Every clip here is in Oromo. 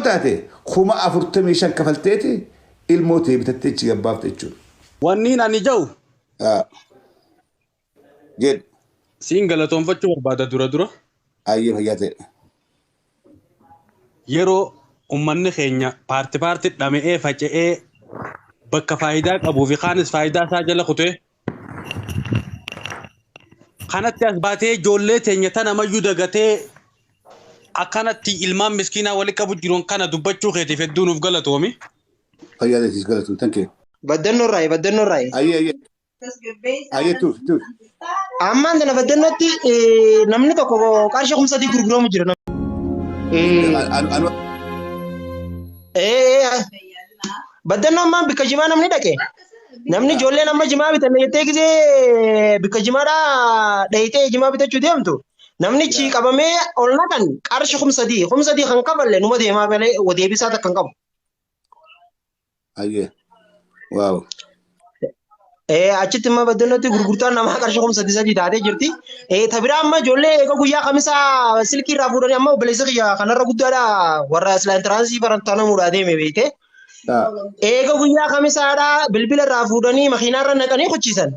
taate kuma 45 kafalteeti ilmootee bitattee ichi gabbaafte jechuudha. Wanni ani jau. Jed. Siin galatoonfachuu barbaada dura. Ayyee fayyaa ta'e. Yeroo ummanni keenya paarti dhama'ee faca'ee bakka faayidaa qabuu fi kaanis faayidaa isaa jala kutee kanatti as baatee ijoollee teenya tana mayyuu dagatee akkanatti ilmaan miskiinaa wali qabu jiruun kana dubbachuu keetiif hedduu nuuf galatoomi. Fayyaa ta'e galatoon tankee. Baddanno raayi. Ayyee tuuf. Ammaan tana baddannootti namni tokko qarshii 500 gurguramu jira. Baddannoo ammaan bikka jimaa namni dhaqe. Namni ijoollee nama jimaa bitan jettee gisee bikka jimaadhaa dhayitee jimaa bitachuu deemtu. Namni chi qabamee ol naqan qarshii 500 kan kafalle numa deemaa malee deebisaa takka hin qabu. Ayyee. Waaw. Achitti immoo baddannootti gurgurtaan namaa qarshii 500 taatee jirti. Tabiraa amma ijoollee eega guyyaa kamisaa silkii irraa fuudhanii amma obboleessa kiyya kanarra guddaadha warra islaantiransii barantaana muudhaa deeme beekte. Eega guyyaa kamisaadha bilbila irraa fuudhanii makiinaa irra naqanii qochiisan.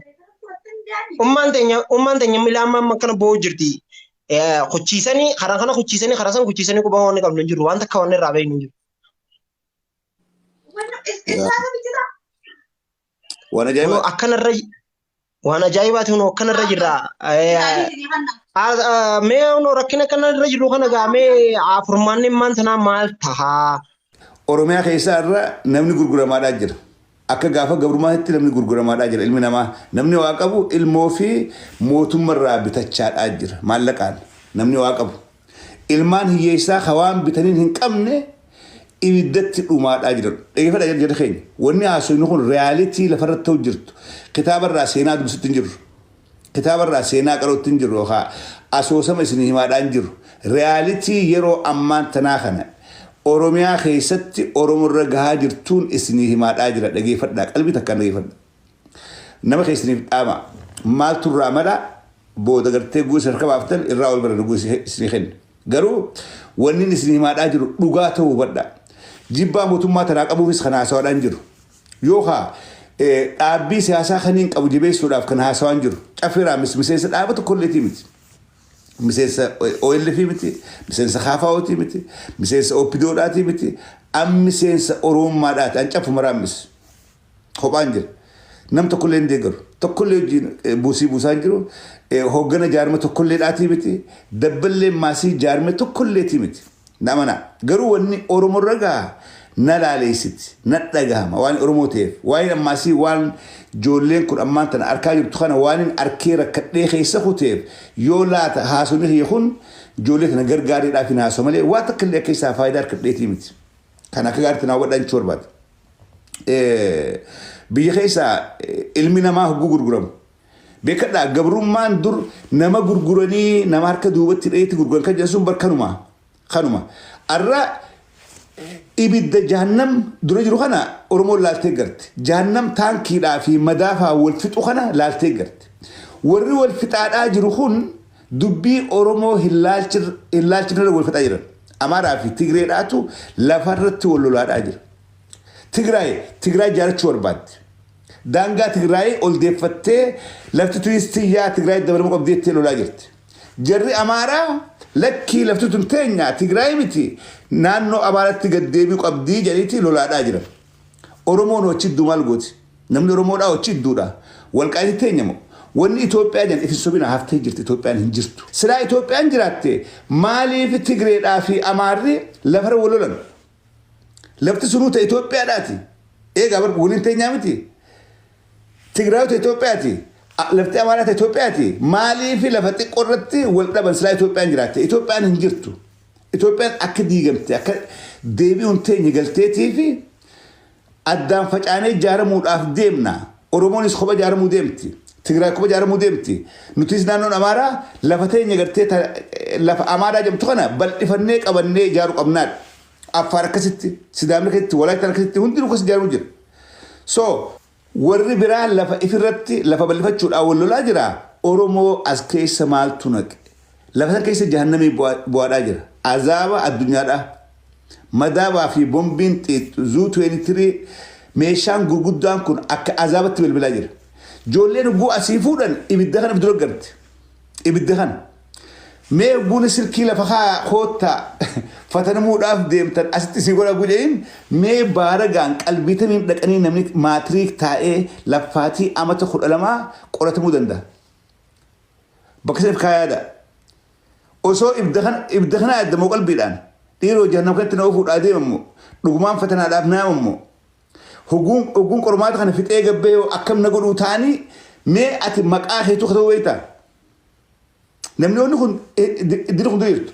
Ummaan teenya milaan amma kana bo'oo jirti. Qochiisanii karaa kana qochiisanii karaa sana qochiisanii quba waan qabnu hin jiru waan takka waan irraa beeknu hin jiru. Waan ajaa'ibaati hunoo akkanarra jirra. Mee hunoo rakkina akkanarra jiru kana gaamee furmaanni immaan sanaa maal tahaa? Oromiyaa keessaa irra namni gurguramaadhaa jira. Akka gaafa gabrummaatti namni gurguramaadhaa jira ilmi namaa. Namni waa qabu ilmoo fi mootummaarraa bitachaadhaa jira maallaqaan. Namni waa qabu. Ilmaan hiyyeessaa hawaan bitaniin hin qabne ibiddatti dhumaadhaa jira. Dhaggeeffadhaa jira keenya. Wanni haasofni kun reyaalitii lafarratti ta'u jirtu. Kitaabarraa seenaa dubbisutti hin jiru. Kitaabarraa seenaa qarootti hin jiru yookaan asoosama isinii himaadhaa hin jiru. Reyaalitii yeroo ammaan tanaa kana Oromiyaa keessatti Oromoorra gahaa jirtuun isinii himaadhaa jira. Dhaggeeffadhaa qalbii takkaan dhaggeeffadha. Nama keessaniif dhaama maaltu irraa madhaa booda gartee guusa harka baaftan irraa ol bara guusi isinii kenna. Garuu wanni isinii himaadhaa jiru dhugaa ta'uu hubadhaa. Jibbaa mootummaa tanaa qabuufis kan haasawaadhaan jiru. Yookaan dhaabbii siyaasaa kaniin qabu jabeessuudhaaf kan haasawaan jiru. Caffeeraa miseensa dhaaba tokkolleetii miti. Miseensa OLF miti. Miseensa KFO'tii miti. Miseensa OPDO'dhaatii miti. Miseensa Oromummaadhaati. An caffu maraammis. Kophaan jira. Nam tokkollee hin deeggaru. Tokkollee wajjin buusaan jiru. Hooggana jaarma tokkolleedhaatii miti. Dabballee maasii jaarma tokkolleetii miti. Namana garuu wanni Oromoorra gahaa na laaleessiti na dhagahama waan Oromoo ta'eef waan ammaasii waan ijoolleen kun ammaan tana arkaa jirtu kana waan arkee rakkadhee keessa kuteef yoo laata haasofni kiyya kun ijoollee kana gargaariidhaaf hin haasoo malee waan takka illee akka isaa faayidaa harkadheetii miti. Kan akka gaariitti naa wadhaan jechuu barbaada. Biyya keessaa ilmi namaa hogguu gurguramu. Beekadhaa gabrummaan dur nama gurguranii nama harka duubatti dheetti gurguran kan jedhan sun barkanuma. Kanuma arra ibidda jahannam dura jiru kana Oromoon laaltee garte. Jahannam taankiidhaa fi madaafaa wal fixu kana laaltee garte. Warri wal fixaadhaa jiru kun dubbii Oromoo hin laalchifne wal fixaa jiran. Amaaraa fi Tigreedhaatu lafarratti wal lolaadhaa jira. Tigraay jaarachuu barbaadde. Daangaa Tigraay ol deeffattee lafti turistiyyaa Tigraay dabalama qabdeettee lolaa jirti. Jarri Amaaraa lakkii lafti tun teenya Tigraay miti naannoo Amaaratti gaddeebi'u qabdii jedhanii lolaadhaa jiran. Oromoon hochidduu maal gooti? Namni Oromoodhaa hochidduudha. Walqaatii teenya moo? Wanni Itoophiyaa jedhan ifi sobina haftee jirti Itoophiyaan hin jirtu. Silaa Itoophiyaan jiraatte maaliif Tigreedhaa fi Amaarri lafarra wal lolan? Lafti sunuu ta'e Itoophiyaadhaati. Eegaa waliin teenyaa miti. Tigraayota Itoophiyaati. Lafti Amaaraa ta'e Itoophiyaati. Maaliif lafa xiqqoo irratti wal dhaban silaa Itoophiyaan jiraatte? Itoophiyaan hin jirtu. Itoophiyaan akka diigamte akka deebi'uun teenya galteetii fi addaan facaanee ijaaramuudhaaf deemna. Oromoonis kopha ijaaramuu deemti. Tigraay kopha ijaaramuu deemti. Nutis naannoon Amaaraa lafa teenya gartee lafa Amaaraa jedhamtu kana bal'ifannee qabannee ijaaruu qabnaadha. Affaar akkasitti, Sidaamni akkasitti, Walaayittaan akkasitti hundinuu akkas ijaaramuu jira. So warri biraa lafa ifirratti lafa bal'ifachuudhaan wal lolaa jira. Oromoo as keessa maaltu naqe? Lafa sana keessa jahannamii bu'aadhaa jira. Azaaba addunyaadhaa. madaabaa fi bombiin xiixxu zuu 23 meeshaan gurguddaan kun akka azaabatti bilbilaa jira. Ijoolleen ugguu asii fuudhan ibidda kana dura garte. Ibidda kana. Mee ugguun silkii lafa haa koottaa fatanamuudhaaf deemtan asitti si godha gujein mee baaragaan qalbiitamiin dhaqanii namni maatiriik taa'ee laffaatii amata 12 qoratamuu danda'a. Bakka seef kaayaadha. Osoo ibda kana addamoo qalbiidhaan dhiiroo jahannam kanatti na ofuudhaa deemamu dhugumaan fatanaadhaaf naamamu hogguun qormaata kana fixee gabbee yoo akkam na godhuu ta'anii mee ati maqaa heetuu kata'uu beektaa. Namni onni kun iddina kun diriirtu.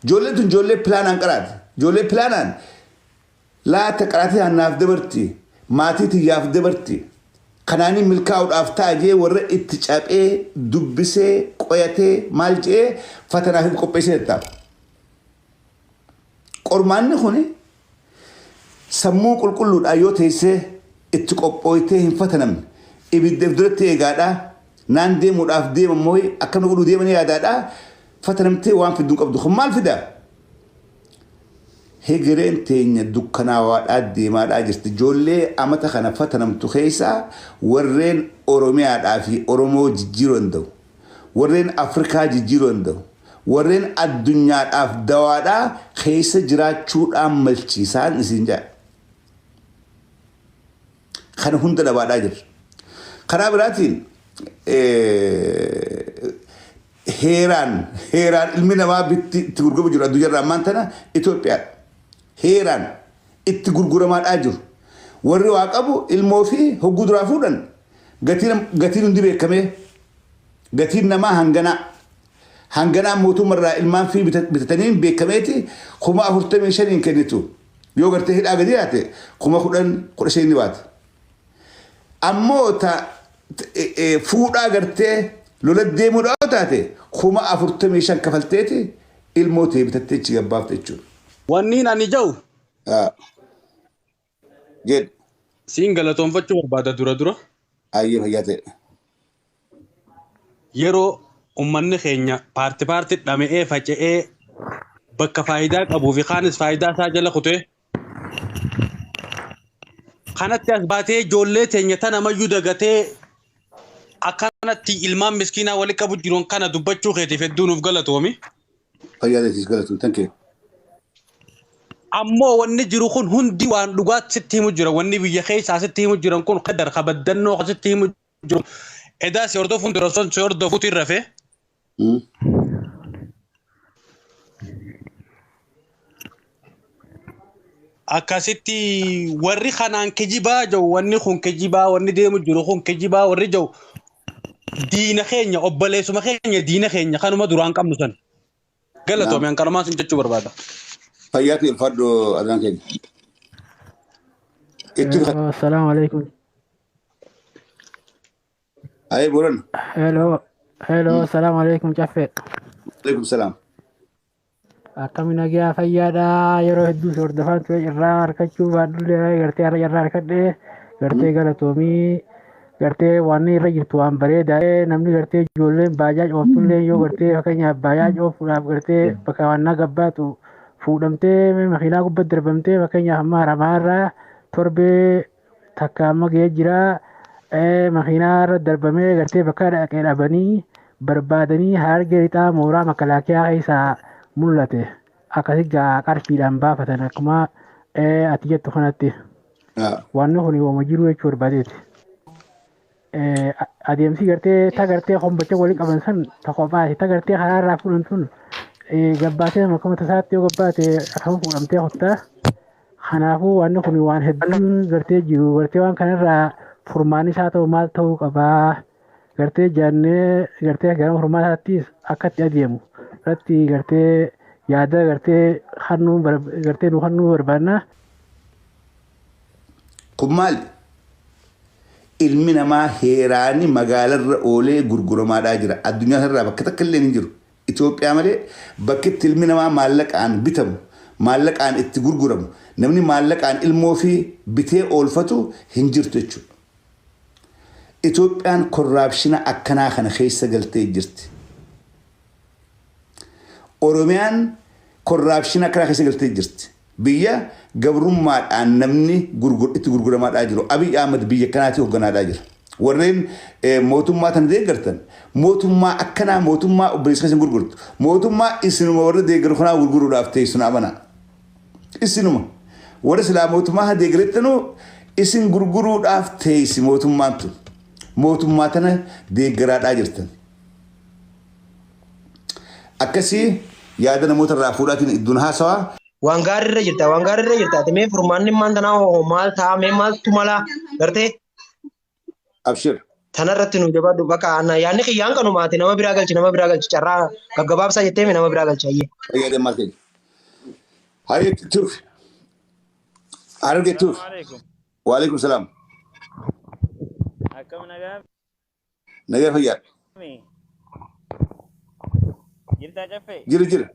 Ijoolleen tun ijoollee pilaanaan qaraati. Ijoollee pilaanaan laata qaraatee hannaaf dabarti. Maatii tiyyaaf dabarti. Kanaanii milkaa'uudhaaf taa'ee warra itti caphee dubbisee qoyatee maal jedhee fatanaaf qopheessee ta'a. Qormaanni kun sammuu qulqulluudhaan yoo teessee itti qophooytee hin fatanamne ibiddeef duratti eegaadhaa. Naan deemuudhaaf deemammoo akkam godhuu deemanii yaadaadhaa fatanamtee waan fidduu qabdu kun maal fidaa? Hegereen teenya dukkanaawaadhaa deemaadhaa jirti. Ijoollee amata kana fatanamtu keessaa warreen Oromiyaadhaa fi Oromoo jijjiiruu danda'u. Warreen Afrikaa jijjiiruu danda'u. Warreen addunyaadhaaf dawaadhaa keessa jiraachuudhaan malchiisaan isin jaa. Kana hunda dhabaadhaa jirra. Karaa biraatiin heeraan ilmi namaa bitti itti gurguramaa jiru addunyaarraa ammaan tana Itoophiyaa heeraan itti gurguramaadhaa jiru. Warri waa qabu ilmoo fi hogguu duraa fuudhan gatiin hundi beekamee gatiin namaa hanganaa mootummaarraa ilmaan fi bitatanii beekameeti 45,000 kennitu yoo gartee hidhaa gadi yaate 10,015 ni baata. Ammoo fuudhaa gartee lola deemuudhaa taate 45,000 kafalteeti ilmoo ta'e bitattee ichi gabbaafte jechuudha. Wanni ani jau. Jedh. Siin galatoonfachuu barbaada dura. Ayyee fayyaa ta'e. Yeroo ummanni keenya paarti dhama'ee faca'ee bakka faayidaa qabuu fi kaanis faayidaa isaa jala kutee kanatti as baatee ijoollee teenya tana mayyuu dagatee akkanatti ilmaan miskiinaa wali qabu jiruun kana dubbachuu keetiif hedduu nuuf galatoomi. Fayyaa ta'eef galatoom tankee. Ammoo wanni jiru kun hundi waan dhugaatti sitti himu jira. Wanni biyya keessaa sitti himu jiran kun qadar kabaddannoo sitti himu jiru. Edaa si hordofuun dura son si hordofuutiin rafee. Akkasitti warri kanaan kijibaa jiru wanni kun kijibaa wanni deemu jiru kun kijibaa warri jiru diina keenya obboleessuma keenya diina keenya kanuma duraan qabnu san. Galatoomii hanqalumaa sin jechuu barbaada. Fayyaa ta'e fardoo adaan keenya. Assalamu alaikum. Ayee boran. Hello, assalamu alaikum Caffee. Alaikum salaam. Akkamiin nagaa fayyaadhaa yeroo hedduu si hordofaa ture irraa harkachuu baadullee gartee har'a irraa harkadhee gartee galatoomii gartee waan irra jirtu waan bareedaa namni gartee ijoolleen baajaaj ooftullee yoo gartee fakkeenyaaf baajaaj oofuudhaaf gartee bakka waan gabbaatu fuudhamtee makiinaa gubbatti darbamtee fakkeenyaaf amma haramaarraa torbee takka amma ga'ee jira makiinaa irra darbamee gartee bakka dhaqee dhabanii barbaadanii harga lixaa mooraa makalaakiyaa keessaa mul'ate akkasitti qarshiidhaan baafatan akkuma ati jettu kanatti waan kun yooma jiru jechuu barbaadeeti. Adeemsi gartee ta gartee hombocha waliin qaban san ta kophaati ta gartee karaa irraa fuudhan sun gabbaatee makama tasaatti yoo gabbaate akkama fuudhamtee hottaa. Kanaafuu waan kun waan hedduun gartee jiru gartee waan kanarraa furmaan isaa ta'u maal ta'uu qabaa gartee jaannee gartee gara furmaataattis akkatti adeemu. Irratti gartee yaada gartee hannuu gartee nu hannuu barbaanna. Kun maali? Ilmi namaa heeraani magaalarra oolee gurguramaadhaa jira. Addunyaa irraa bakka takka illee hin jiru. Itoophiyaa malee bakki itti ilmi namaa maallaqaan bitamu, maallaqaan itti gurguramu, namni maallaqaan ilmoo fi bitee oolfatu hin jirtu jechuudha. Itoophiyaan korraapshina akkanaa kana keessa galtee jirti. Oromiyaan korraapshina akkanaa keessa galtee jirti. biyya gabrummaadhaan namni itti gurguramaadhaa jiru. Abiy Ahmed biyya kanaatti hogganaadhaa jira. Warreen mootummaa tan deeggartan mootummaa akkanaa mootummaa obboleessa isin gurgurtu mootummaa isinuma warra deeggaru kanaa gurguruudhaaf teessun amanaa. Isinuma warra silaa mootummaa deeggarettanu isin gurguruudhaaf teessi mootummaan tun mootummaa tana deeggaraadhaa jirtan. Akkasii yaada namoota irraa fuudhaatiin iddoon haasawaa. Waan gaariirra jirta waan gaariirra jirta ati mee furmaanni maan tanaa maal ta'a mee maaltu mala gartee. Abshir. Tanarratti nu jabaadhu bakka yaadni xiyyaan qanumaati nama biraa galchi carraa gaggabaabsaa jettee nama biraa galcha ayyee. Fayyadee maal ta'e? Hargeettuuf. Hargeettuuf. Waalaikum salaam. Akkam nagaa? Nagaa fayyaa. Jirtaa caffee? Jira.